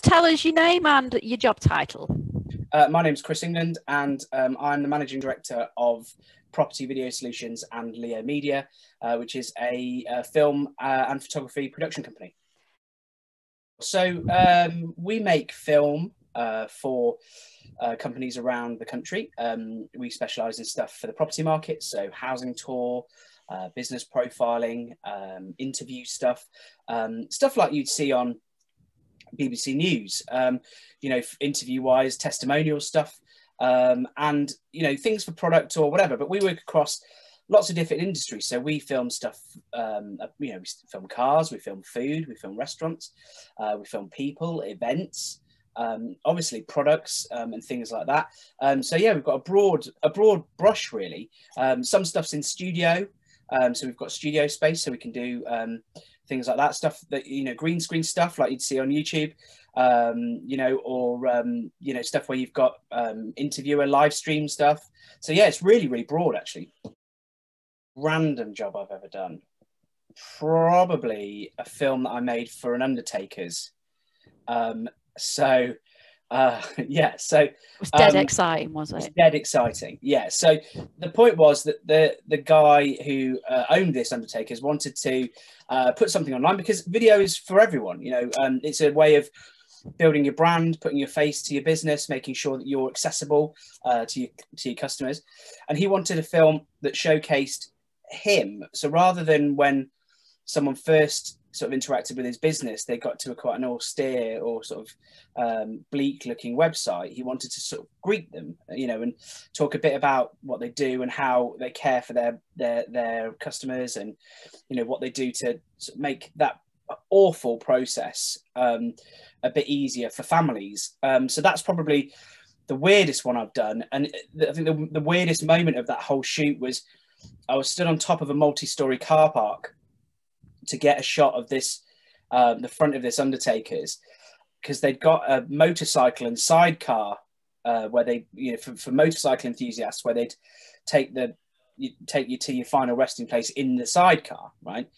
just tell us your name and your job title? My name's Chris England, and I'm the Managing Director of Property Video Solutions and Leo Media, which is a film and photography production company. So we make film for companies around the country. We specialise in stuff for the property market, so housing tour, business profiling, interview stuff, stuff like you'd see on BBC News, interview wise, testimonial stuff, and things for product or whatever. But we work across lots of different industries. So we film stuff, we film cars, we film food, we film restaurants, we film people, events, obviously products, and things like that. So yeah, we've got a broad brush really. Some stuff's in studio, so we've got studio space, so we can do things like that, stuff that green screen stuff like you'd see on YouTube, or stuff where you've got interviewer live stream stuff. So yeah, it's really, really broad actually. Random job I've ever done, probably a film that I made for an undertaker's. Yeah, so it was dead exciting, was it? It was dead exciting, yeah. So the point was that the guy who owned this undertakers wanted to put something online, because video is for everyone. It's a way of building your brand, putting your face to your business, making sure that you're accessible to your customers. And he wanted a film that showcased him. So rather than when someone first sort of interacted with his business, they got to quite an austere or sort of bleak looking website, he wanted to sort of greet them, and talk a bit about what they do and how they care for their customers, and what they do to sort of make that awful process a bit easier for families. So that's probably the weirdest one I've done. And I think the weirdest moment of that whole shoot was I was stood on top of a multi-story car park to get a shot of this, the front of this undertaker's, because they'd got a motorcycle and sidecar where they, for motorcycle enthusiasts, where they'd take you to your final resting place in the sidecar, right?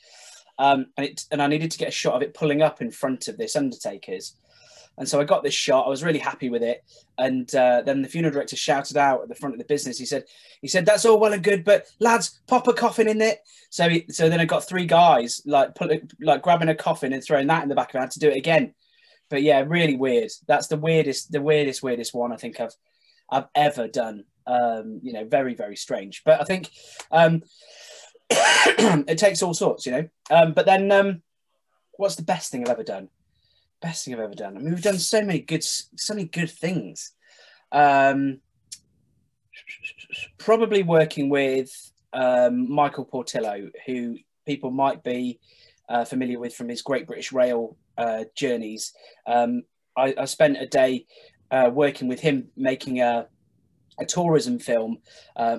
And I needed to get a shot of it pulling up in front of this undertaker's. And so I got this shot. I was really happy with it. And then the funeral director shouted out at the front of the business. He said, "That's all well and good, but lads, pop a coffin in it." So then I got three guys like grabbing a coffin and throwing that in the back of it. I had to do it again. But yeah, really weird. That's the weirdest one I think I've ever done. Very, very strange. But I think it takes all sorts, But then what's the best thing I've ever done? Best thing I've ever done. I mean, we've done so many good things. Probably working with Michael Portillo, who people might be familiar with from his Great British Rail journeys. I spent a day working with him making a tourism film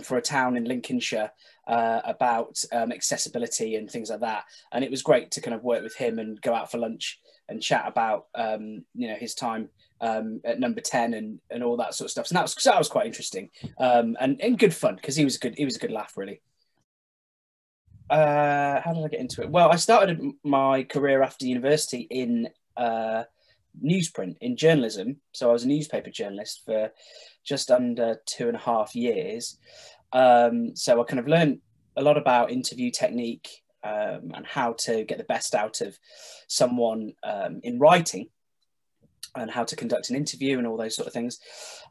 for a town in Lincolnshire about accessibility and things like that. And it was great to kind of work with him and go out for lunch and chat about his time at Number 10 and all that sort of stuff. So that was quite interesting and good fun, because he was a good laugh, really. How did I get into it? Well, I started my career after university in newsprint, in journalism. So I was a newspaper journalist for just under 2.5 years. So I kind of learned a lot about interview technique and how to get the best out of someone in writing, and how to conduct an interview and all those sort of things.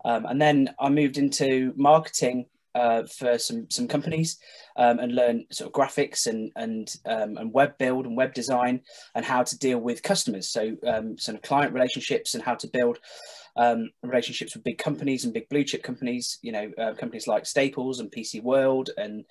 And then I moved into marketing for some companies, and learn sort of graphics and web build and web design, and how to deal with customers. So sort of client relationships, and how to build relationships with big companies and big blue chip companies, companies like Staples and PC World and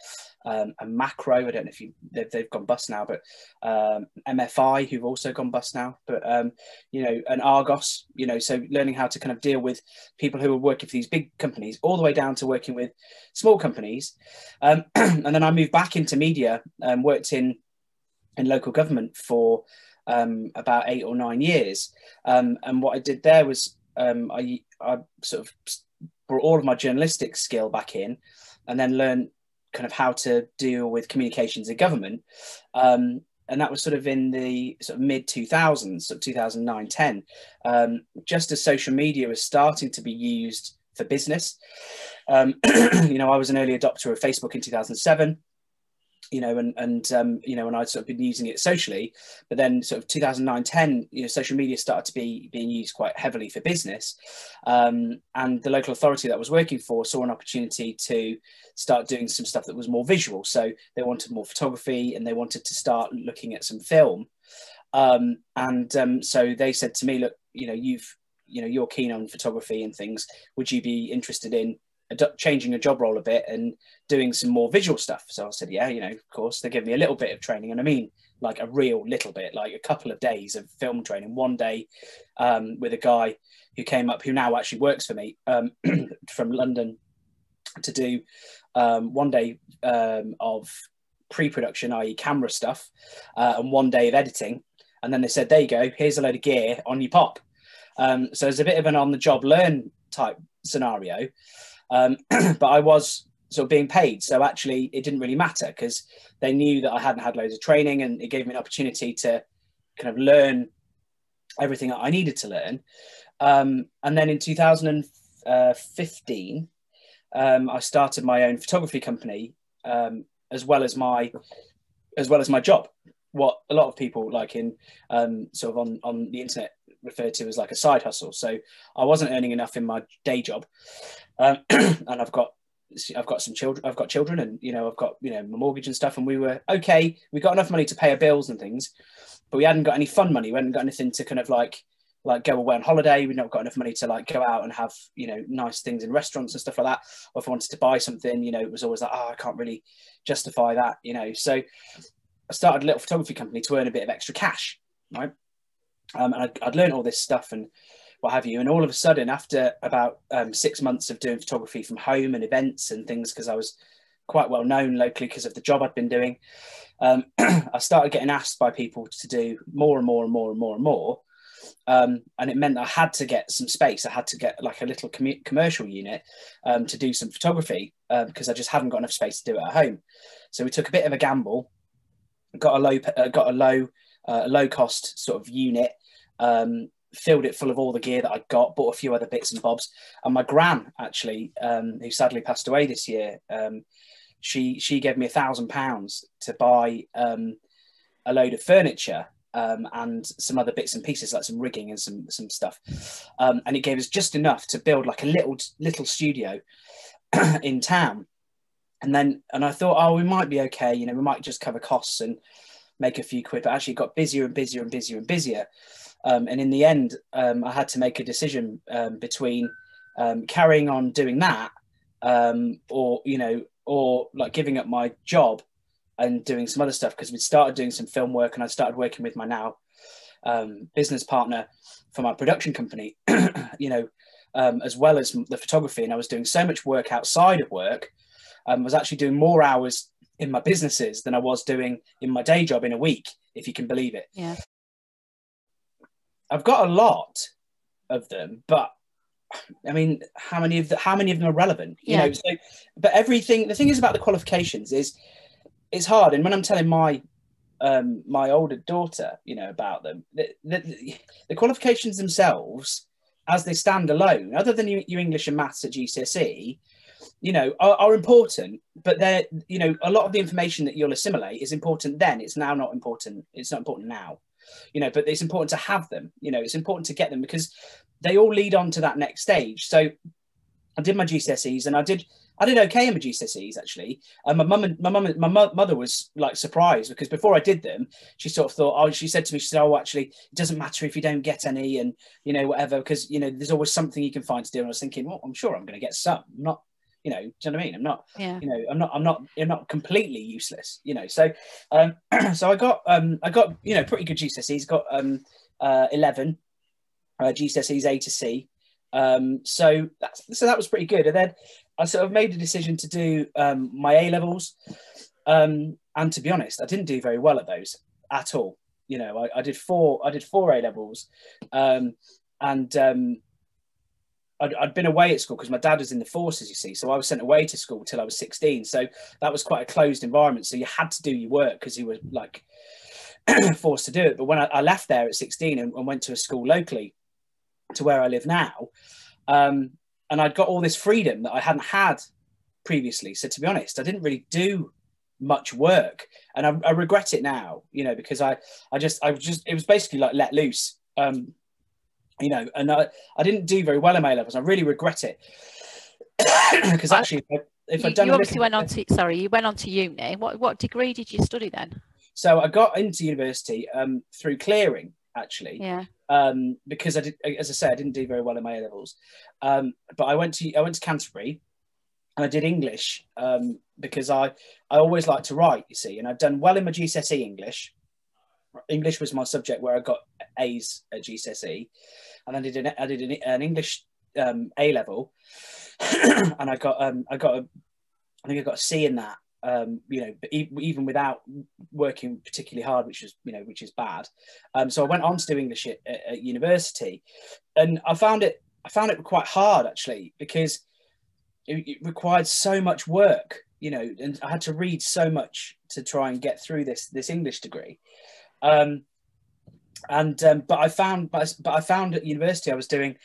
Macro. I don't know if they've gone bust now, but MFI, who've also gone bust now, but and Argos, so learning how to kind of deal with people who are working for these big companies, all the way down to working with small companies. And then I moved back into media and worked in local government for about 8 or 9 years. And what I did there was I sort of brought all of my journalistic skill back in, and then learned kind of how to deal with communications in government. And and that was sort of in the sort of mid 2000s, sort of 2009, 10, just as social media was starting to be used for business. You know, I was an early adopter of Facebook in 2007. You know, you know, and I'd sort of been using it socially, but then sort of 2009, 10, you know, social media started to be being used quite heavily for business. And the local authority that I was working for saw an opportunity to start doing some stuff that was more visual. So they wanted more photography and they wanted to start looking at some film. So they said to me, look, you know, you're keen on photography and things. Would you be interested in changing a job role a bit and doing some more visual stuff? So I said, yeah, you know, of course. They gave me a little bit of training, and I mean like a real little bit, like a couple of days of film training. One day with a guy who came up, who now actually works for me, from London, to do one day of pre-production, i.e. camera stuff, and one day of editing. And then they said, there you go, here's a load of gear, on you pop. So it's a bit of an on-the-job learn type scenario. But I was sort of being paid. So actually it didn't really matter because they knew that I hadn't had loads of training, and it gave me an opportunity to kind of learn everything that I needed to learn. And then in 2015, I started my own photography company, as well as my job. What a lot of people like in sort of on the internet refer to as like a side hustle. So I wasn't earning enough in my day job. And I've got some children. I've got children, and you know, I've got, you know, my mortgage and stuff. And we were okay. We got enough money to pay our bills and things, but we hadn't got any fun money. We hadn't got anything to kind of like go away on holiday. We'd not got enough money to like go out and have, you know, nice things in restaurants and stuff like that. Or if I wanted to buy something, you know, it was always like, oh, I can't really justify that, you know. So I started a little photography company to earn a bit of extra cash, right? And I'd learned all this stuff and what have you. And all of a sudden, after about 6 months of doing photography from home and events and things, because I was quite well known locally because of the job I'd been doing, I started getting asked by people to do more and more and more and more and more. And it meant I had to get some space. I had to get like a little commercial unit to do some photography because I just hadn't got enough space to do it at home. So we took a bit of a gamble, got a low cost sort of unit, filled it full of all the gear that I got, bought a few other bits and bobs. And my gran, actually, who sadly passed away this year, she gave me £1,000 to buy a load of furniture and some other bits and pieces, like some rigging and some stuff. And it gave us just enough to build like a little studio in town. And I thought, oh, we might be okay. You know, we might just cover costs and make a few quid, but actually it got busier and busier and busier and busier. And in the end, I had to make a decision between carrying on doing that or like giving up my job and doing some other stuff, because we'd started doing some film work and I started working with my now business partner for my production company, as well as the photography. And I was doing so much work outside of work. I was actually doing more hours in my businesses than I was doing in my day job in a week, if you can believe it. Yeah. I've got a lot of them, but I mean, how many of them are relevant? Yeah. You know, so, but everything, the thing is about the qualifications is it's hard. And when I'm telling my older daughter, you know, about them, the qualifications themselves, as they stand alone, other than your English and maths at GCSE, you know, are important, but they're, you know, a lot of the information that you'll assimilate is important then. It's now not important. It's not important now, you know, but it's important to have them, you know, it's important to get them because they all lead on to that next stage. So I did my GCSEs and I did okay in my GCSEs actually. And my mother was like surprised because before I did them, she sort of thought, she said to me, she said, oh, actually, it doesn't matter if you don't get any and, you know, whatever, because, you know, there's always something you can find to do. And I was thinking, well, I'm sure I'm going to get some. I'm not, you know, do you know what I mean? I'm not, you know, I'm not completely useless, you know. So, so I got, you know, pretty good GCSEs. Got 11 GCSEs A to C. So that was pretty good. And then I sort of made a decision to do my A levels. And to be honest, I didn't do very well at those at all. You know, I did four A levels, I'd been away at school because my dad was in the forces, you see. So I was sent away to school till I was 16. So that was quite a closed environment. So you had to do your work because you were like forced to do it. But when I left there at 16 and went to a school locally to where I live now, and I'd got all this freedom that I hadn't had previously. So to be honest, I didn't really do much work, and I regret it now, you know, because I just it was basically like let loose, you know, and I didn't do very well in my levels. I really regret it because actually, if I'd done you obviously went on to you went on to uni. What degree did you study then? So I got into university through clearing, actually. Yeah. Because I did, as I said, I didn't do very well in my A levels, but I went to Canterbury. And I did English because I always like to write, you see, and I've done well in my GCSE English. English was my subject where I got A's at GCSE, and I did an English A level, and I think I got a C in that. You know, even without working particularly hard, which is bad. So I went on to do English at university, and I found it quite hard actually, because it required so much work, you know, and I had to read so much to try and get through this English degree. But I found at university I was doing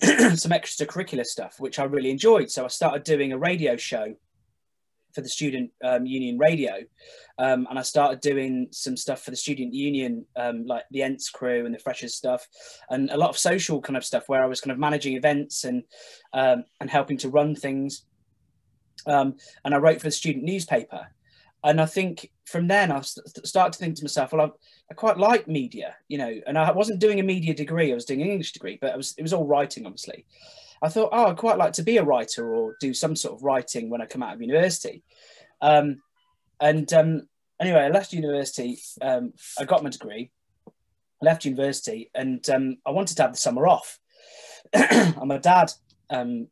some extracurricular stuff which I really enjoyed. So I started doing a radio show for the student union radio, and I started doing some stuff for the student union, like the Ents crew and the freshers stuff, and a lot of social kind of stuff where I was kind of managing events and helping to run things, and I wrote for the student newspaper. And I think from then I started to think to myself, well, I quite like media, you know, and I wasn't doing a media degree, I was doing an English degree, but it was all writing, obviously. I thought, oh, I'd quite like to be a writer or do some sort of writing when I come out of university. Anyway, I left university. I got my degree, left university, and I wanted to have the summer off. And my dad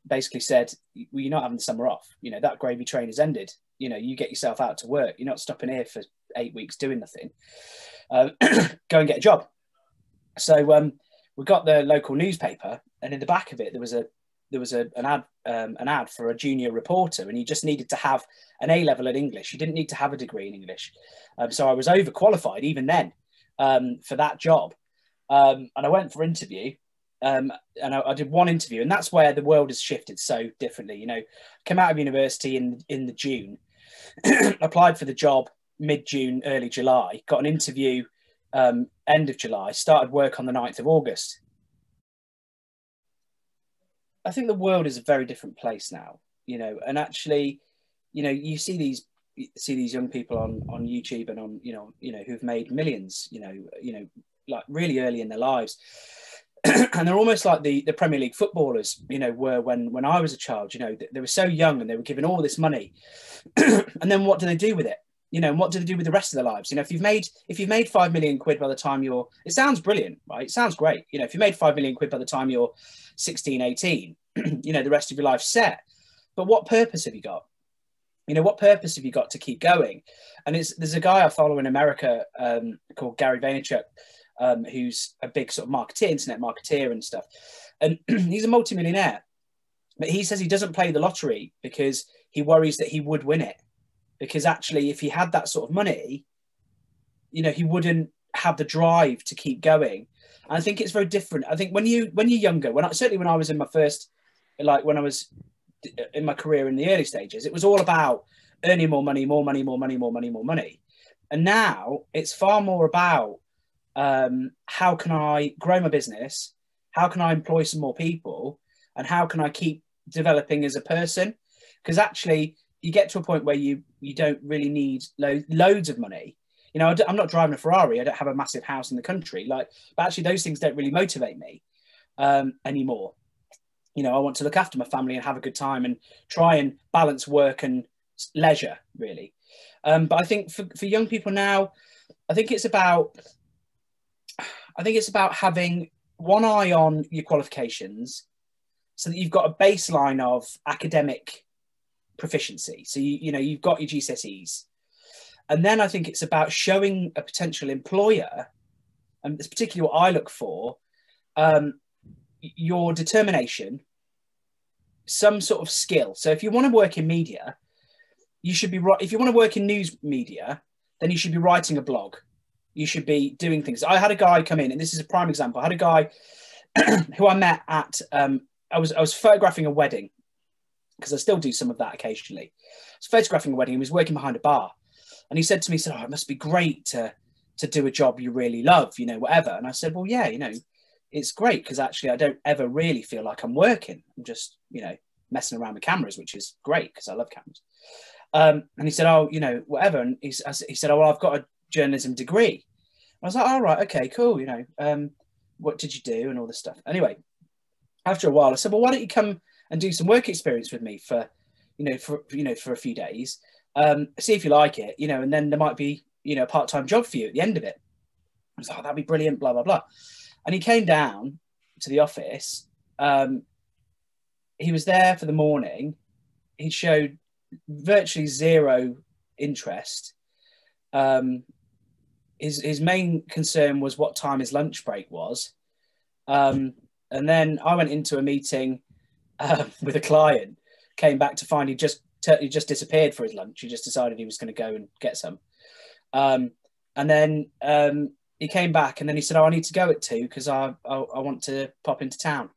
basically said, well, you're not having the summer off. You know, that gravy train has ended. You know, you get yourself out to work. You're not stopping here for 8 weeks doing nothing. Go and get a job. So we got the local newspaper, and in the back of it there was an ad for a junior reporter, and you just needed to have an A level in English. You didn't need to have a degree in English. So I was overqualified even then for that job. And I went for interview, and I did one interview, and that's where the world has shifted so differently. You know, came out of university in the June, applied for the job mid-June, early July, got an interview end of July, started work on the 9th of August. I think the world is a very different place now, you know, and actually, you know, you see these young people on YouTube and on, you know, who've made millions, you know, like really early in their lives. And they're almost like the Premier League footballers, you know, were when I was a child. You know, they were so young and they were given all this money. And then what do they do with it? You know, and what do they do with the rest of their lives? You know, if you've made 5 million quid by the time it sounds brilliant, right? It sounds great. You know, if you made 5 million quid by the time you're 16, 18, you know, the rest of your life's set. But what purpose have you got? You know, what purpose have you got to keep going? And there's a guy I follow in America called Gary Vaynerchuk, who's a big sort of marketeer, internet marketeer and stuff. And he's a multimillionaire, but he says he doesn't play the lottery because he worries that he would win it. Because actually, if he had that sort of money, you know, he wouldn't have the drive to keep going. And I think it's very different. I think when you're younger, certainly when I was in my first, like when I was in my career in the early stages, it was all about earning more money, more money, more money, more money, more money. And now it's far more about how can I grow my business? How can I employ some more people? And how can I keep developing as a person? Because actually, you get to a point where you don't really need loads of money. You know, I'm not driving a Ferrari. I don't have a massive house in the country. But actually, those things don't really motivate me anymore. You know, I want to look after my family and have a good time and try and balance work and leisure, really. But I think for young people now, I think it's about having one eye on your qualifications so that you've got a baseline of academic proficiency. So, you know, you've got your GCSEs. And then I think it's about showing a potential employer, and it's particularly what I look for, your determination, some sort of skill. So if you want to work in media, if you want to work in news media, then you should be writing a blog. you should be doing things. I had a guy come in, and this is a prime example. I had a guy who I met at, I was photographing a wedding, because I still do some of that occasionally. I was photographing a wedding. He was working behind a bar, and he said to me, he said, "Oh, it must be great to do a job you really love, you know, whatever." And I said, "Well, yeah, you know, it's great, because actually I don't ever really feel like I'm working. I'm just, you know, messing around with cameras, which is great because I love cameras." And he said, "Oh, you know, whatever." And he said, "Oh, well, I've got a journalism degree." I was like, "All right, okay, cool. You know, what did you do?" And all this stuff. Anyway, after a while, I said, "Well, why don't you come and do some work experience with me for a few days, see if you like it, you know, and then there might be, you know, a part-time job for you at the end of it." I was like, "Oh, that'd be brilliant, blah, blah, blah." And he came down to the office. He was there for the morning. He showed virtually zero interest. His main concern was what time his lunch break was. And then I went into a meeting with a client, came back to find he just disappeared for his lunch. He just decided he was going to go and get some. And then he came back, and then he said, "Oh, I need to go at 2 because I want to pop into town."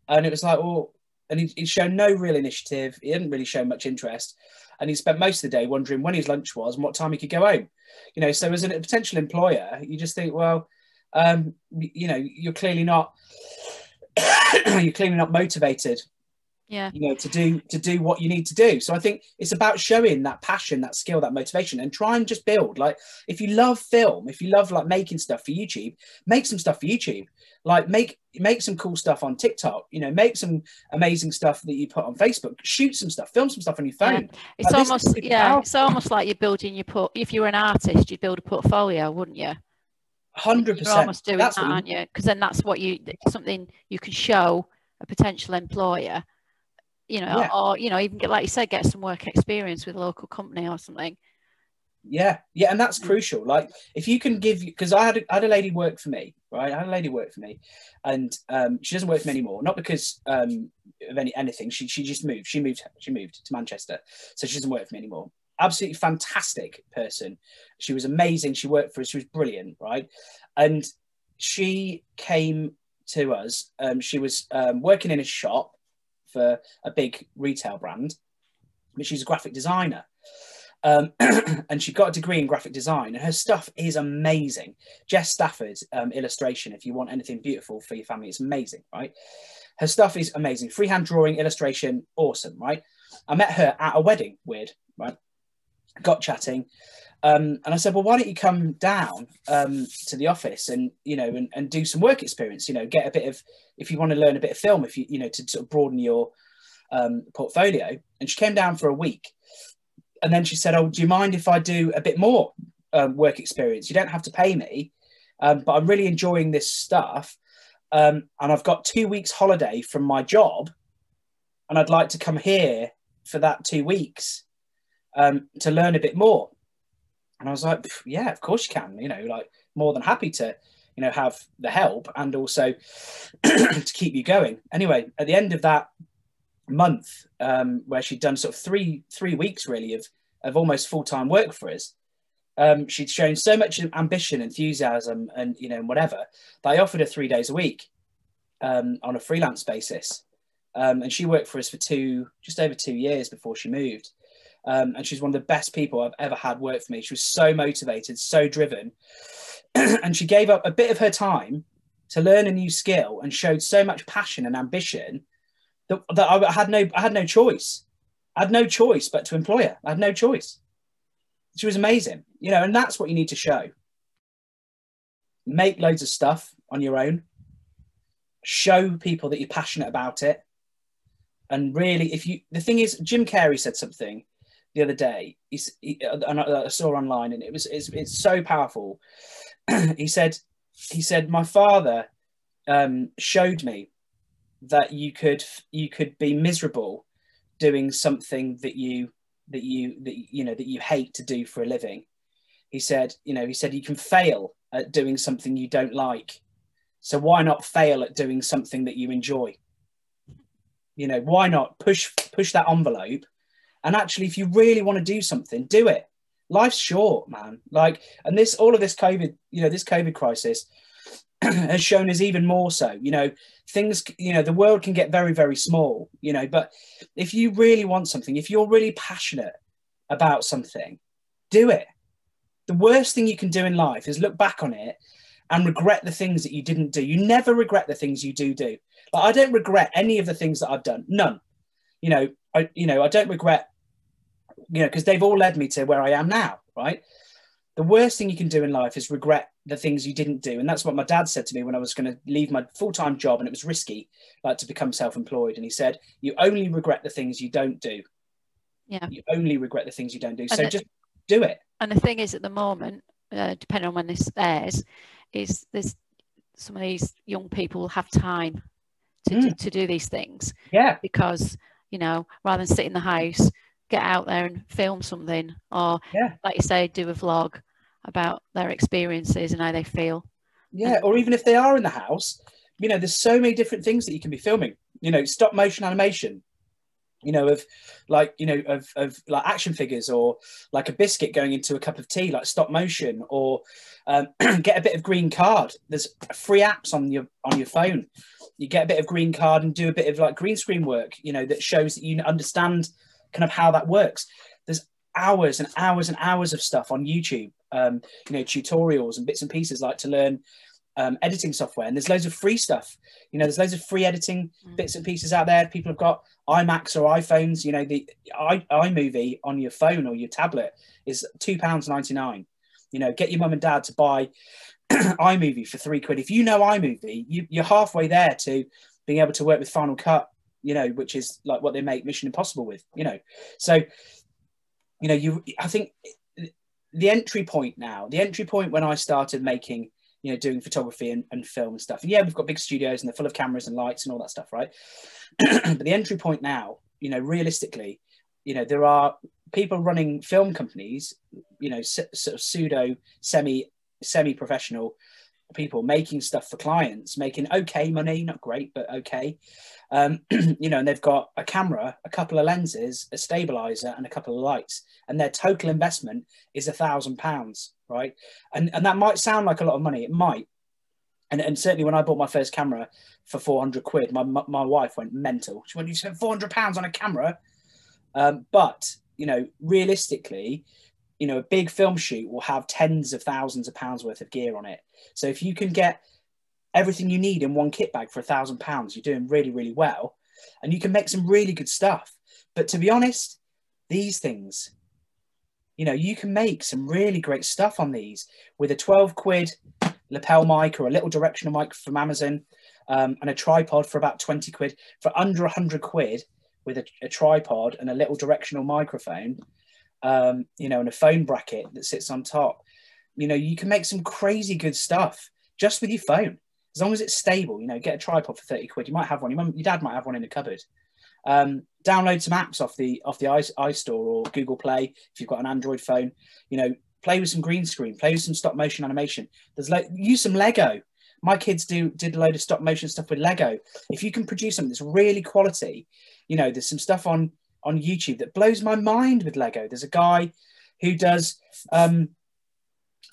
And it was like, well, and he'd shown no real initiative. He hadn't really shown much interest. And he spent most of the day wondering when his lunch was and what time he could go home. You know, so as a potential employer, you just think, well, you know, you're clearly not motivated, Yeah. you know, to do what you need to do. So I think it's about showing that passion, that skill, that motivation, and try and just build. Like, if you love film, if you love like making stuff for YouTube, make some stuff for YouTube. Like make some cool stuff on TikTok, you know, make some amazing stuff that you put on Facebook, shoot some stuff, film some stuff on your phone. Yeah. It's Powerful. almost like you're building if you were an artist, you'd build a portfolio, wouldn't you? 100%. You're almost doing that, aren't you? Because then that's something you can show a potential employer, you know, yeah. or, you know, even like you said, get some work experience with a local company or something. Yeah, and that's crucial. Like, if you can give, because I had a lady work for me, right? I had a lady work for me, and she doesn't work for me anymore. Not because of anything. She just moved. She moved to Manchester, so she doesn't work for me anymore. Absolutely fantastic person. She was amazing. She worked for us. She was brilliant, right? And she came to us. She was working in a shop for a big retail brand, but she's a graphic designer. And she got a degree in graphic design, and her stuff is amazing. Jess Stafford illustration, if you want anything beautiful for your family, it's amazing, right? Her stuff is amazing. Freehand drawing, illustration, awesome, right? I met her at a wedding, weird, right? Got chatting, and I said, "Well, why don't you come down to the office and, you know, and do some work experience, you know, get a bit of, if you want to learn a bit of film, if you know, to sort of broaden your portfolio." And she came down for a week. And then she said, "Oh, do you mind if I do a bit more work experience? You don't have to pay me, but I'm really enjoying this stuff. And I've got 2 weeks holiday from my job, and I'd like to come here for that 2 weeks to learn a bit more." And I was like, "Yeah, of course you can. You know, like, more than happy to, you know, have the help and also to keep you going." Anyway, at the end of that month, where she'd done sort of three weeks really of almost full-time work for us, she'd shown so much ambition, enthusiasm, and, you know, whatever, that I offered her 3 days a week on a freelance basis, and she worked for us for just over 2 years before she moved, and she's one of the best people I've ever had work for me. She was so motivated, so driven, and she gave up a bit of her time to learn a new skill and showed so much passion and ambition that I had no choice. I had no choice but to employ her. I had no choice. She was amazing, you know, and that's what you need to show. Make loads of stuff on your own. Show people that you're passionate about it. And really, the thing is, Jim Carrey said something the other day. And I saw online, and it's so powerful. He said, "My father showed me that you could be miserable doing something that you hate to do for a living." He said, "You can fail at doing something you don't like. So why not fail at doing something that you enjoy? You know, why not push that envelope? And actually, if you really want to do something, do it. life's short, man. Like, and all of this COVID, this COVID crisis has shown us even more so. Things, the world can get very, very small, but if you really want something, if you're really passionate about something, do it. The worst thing you can do in life is look back on it and regret the things that you didn't do. You never regret the things you do. Like, I don't regret any of the things that I've done. None. I don't regret, because they've all led me to where I am now, right? The worst thing you can do in life is regret the things you didn't do. And that's what my dad said to me when I was going to leave my full-time job and it was risky, like to become self-employed. And he said, you only regret the things you don't do. Yeah. You only regret the things you don't do. So just do it. And the thing is, at the moment, depending on when this airs, is there's some of these young people have time to do these things. Yeah. Because, rather than sit in the house, get out there and film something, or like you say, do a vlog about their experiences and how they feel. Yeah. Or even if they are in the house, there's so many different things that you can be filming, stop motion animation, of like action figures, or like a biscuit going into a cup of tea, like stop motion, or get a bit of green card. There's free apps on your phone. You get a bit of green card and do a bit of like green screen work, that shows that you understand kind of how that works. There's hours and hours and hours of stuff on YouTube, tutorials and bits and pieces, like to learn editing software. And there's loads of free stuff. There's loads of free editing bits and pieces out there. People have got iMacs or iPhones. The iMovie on your phone or your tablet is £2.99. Get your mum and dad to buy iMovie for £3. If you know iMovie, you're halfway there to being able to work with Final Cut, which is like what they make Mission Impossible with, So, I think the entry point when I started making, doing photography and film and stuff. And yeah, we've got big studios and they're full of cameras and lights and all that stuff, right? But the entry point now, realistically, there are people running film companies, sort of pseudo, semi-professional people making stuff for clients, making okay money, not great, but okay. And they've got a camera, a couple of lenses, a stabilizer, and a couple of lights, and their total investment is £1,000, right? And that might sound like a lot of money. It might. And certainly when I bought my first camera for £400, my wife went mental. She went, "You spent £400 on a camera?" But realistically, a big film shoot will have tens of thousands of pounds worth of gear on it. So if you can get everything you need in one kit bag for £1,000, you're doing really, really well. And you can make some really good stuff. But to be honest, these things, you can make some really great stuff on these with a £12 lapel mic or a little directional mic from Amazon, and a tripod for about £20. For under £100 with a tripod and a little directional microphone, and a phone bracket that sits on top, you can make some crazy good stuff just with your phone. As long as it's stable, get a tripod for £30. You might have one. Your dad might have one in the cupboard. Download some apps off the iStore or Google Play if you've got an Android phone. Play with some green screen. Play with some stop motion animation. Use some Lego. My kids did a load of stop motion stuff with Lego. If you can produce something that's really quality, there's some stuff on YouTube that blows my mind with Lego. There's a guy who does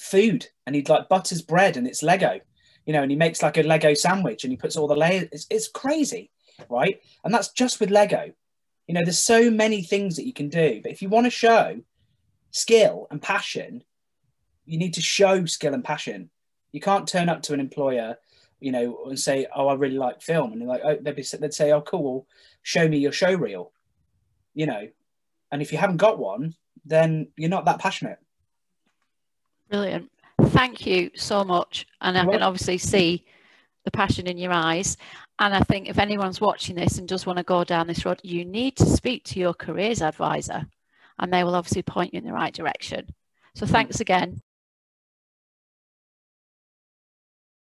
food, and he like butters bread and it's Lego. And he makes like a Lego sandwich and he puts all the layers. It's crazy, right? And that's just with Lego. There's so many things that you can do. But if you want to show skill and passion, you need to show skill and passion. You can't turn up to an employer, and say, "Oh, I really like film," and they're like, "Oh," they'd say, "Oh, cool. Well, show me your show reel." And if you haven't got one, then you're not that passionate. Brilliant. Thank you so much. And I can obviously see the passion in your eyes. And I think if anyone's watching this and does want to go down this road, you need to speak to your careers advisor, and they will obviously point you in the right direction. So thanks again.